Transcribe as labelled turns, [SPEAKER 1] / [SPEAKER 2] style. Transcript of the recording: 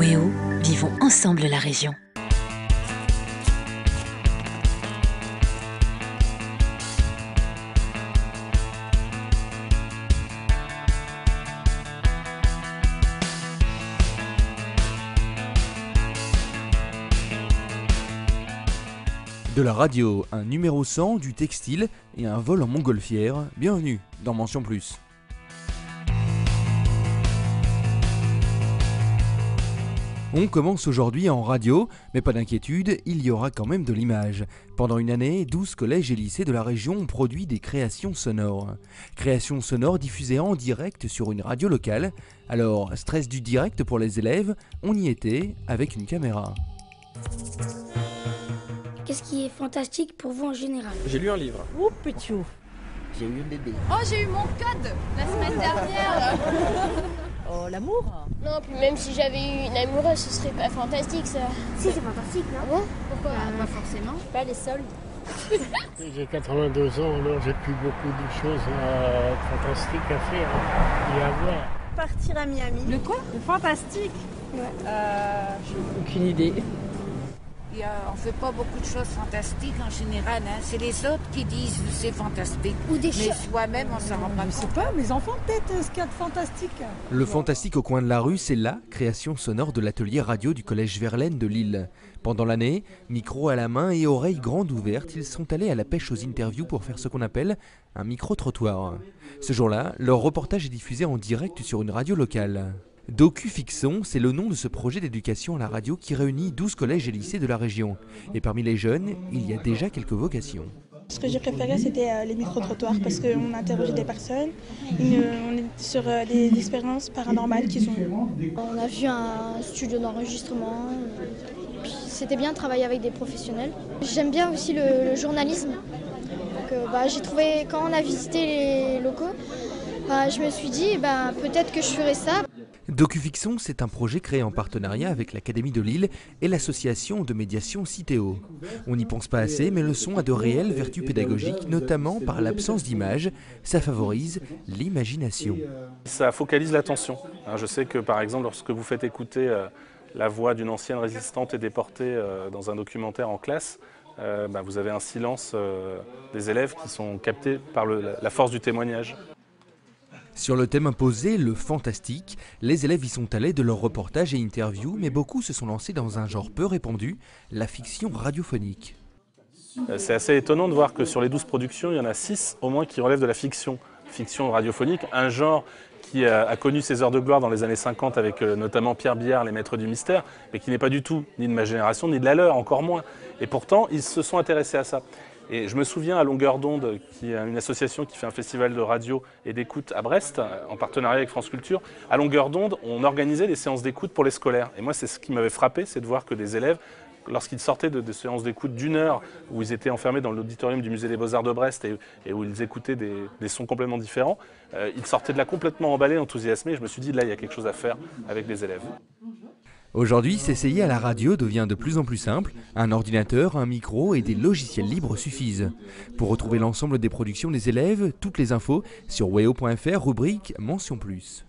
[SPEAKER 1] WEO, vivons ensemble la région.
[SPEAKER 2] De la radio, un numéro 100, du textile et un vol en montgolfière. Bienvenue dans Mention Plus. On commence aujourd'hui en radio, mais pas d'inquiétude, il y aura quand même de l'image. Pendant une année, 12 collèges et lycées de la région ont produit des créations sonores. Créations sonores diffusées en direct sur une radio locale. Alors, stress du direct pour les élèves, on y était avec une caméra.
[SPEAKER 3] Qu'est-ce qui est fantastique pour vous en général?
[SPEAKER 4] J'ai lu un livre.
[SPEAKER 5] Oh, petit.
[SPEAKER 6] J'ai eu un bébé.
[SPEAKER 7] Oh, j'ai eu mon code la semaine dernière.
[SPEAKER 5] Oh, l'amour.
[SPEAKER 8] Non, puis même si j'avais eu une amoureuse, ce serait pas fantastique ça.
[SPEAKER 3] Si, c'est fantastique, non?
[SPEAKER 8] Ah bon? Pourquoi?
[SPEAKER 7] Pas forcément.
[SPEAKER 8] Pas les soldes.
[SPEAKER 9] J'ai 82 ans, alors j'ai plus beaucoup de choses fantastiques à faire et à voir.
[SPEAKER 5] Partir à Miami.
[SPEAKER 7] Le quoi?
[SPEAKER 5] Le fantastique.
[SPEAKER 7] Ouais.
[SPEAKER 5] J'ai aucune idée.
[SPEAKER 10] On fait pas beaucoup de choses fantastiques en général, hein. C'est les autres qui disent c'est fantastique.
[SPEAKER 3] Ou des
[SPEAKER 10] Mais soi-même, on s'en rend pas
[SPEAKER 5] Je sais
[SPEAKER 10] compte.
[SPEAKER 5] pas, mes enfants peut-être, ce qu'il y a de fantastique.
[SPEAKER 2] Le fantastique au coin de la rue, c'est la création sonore de l'atelier radio du collège Verlaine de Lille. Pendant l'année, micro à la main et oreilles grandes ouvertes, ils sont allés à la pêche aux interviews pour faire ce qu'on appelle un micro-trottoir. Ce jour-là, leur reportage est diffusé en direct sur une radio locale. Docufixon, c'est le nom de ce projet d'éducation à la radio qui réunit 12 collèges et lycées de la région. Et parmi les jeunes, il y a déjà quelques vocations.
[SPEAKER 11] Ce que j'ai préféré, c'était les micro-trottoirs parce qu'on interrogeait des personnes. On est sur des expériences paranormales qu'ils ont eues.
[SPEAKER 3] On a vu un studio d'enregistrement. Puis c'était bien de travailler avec des professionnels. J'aime bien aussi le journalisme. Donc, j'ai trouvé, quand on a visité les locaux, je me suis dit peut-être que je ferais ça.
[SPEAKER 2] Docufixon, c'est un projet créé en partenariat avec l'Académie de Lille et l'association de médiation Citeo. On n'y pense pas assez, mais le son a de réelles vertus pédagogiques, notamment par l'absence d'image. Ça favorise l'imagination.
[SPEAKER 4] Ça focalise l'attention. Je sais que par exemple, lorsque vous faites écouter la voix d'une ancienne résistante et déportée dans un documentaire en classe, vous avez un silence des élèves qui sont captés par la force du témoignage.
[SPEAKER 2] Sur le thème imposé, le fantastique, les élèves y sont allés de leurs reportages et interviews, mais beaucoup se sont lancés dans un genre peu répandu, la fiction radiophonique.
[SPEAKER 4] C'est assez étonnant de voir que sur les 12 productions, il y en a 6 au moins qui relèvent de la fiction radiophonique, un genre qui a connu ses heures de gloire dans les années 50 avec notamment Pierre Billard, les Maîtres du Mystère, mais qui n'est pas du tout ni de ma génération, ni de la leur, encore moins. Et pourtant, ils se sont intéressés à ça. Et je me souviens à Longueur d'onde, qui est une association qui fait un festival de radio et d'écoute à Brest, en partenariat avec France Culture. À Longueur d'onde, on organisait des séances d'écoute pour les scolaires. Et moi, c'est ce qui m'avait frappé, c'est de voir que des élèves, lorsqu'ils sortaient de séances d'écoute d'une heure, où ils étaient enfermés dans l'auditorium du Musée des Beaux-Arts de Brest et où ils écoutaient des sons complètement différents, ils sortaient de là complètement emballés, enthousiasmés. Et je me suis dit, là, il y a quelque chose à faire avec les élèves.
[SPEAKER 2] Aujourd'hui, s'essayer à la radio devient de plus en plus simple. Un ordinateur, un micro et des logiciels libres suffisent. Pour retrouver l'ensemble des productions des élèves, toutes les infos sur weo.fr, rubrique Mention Plus.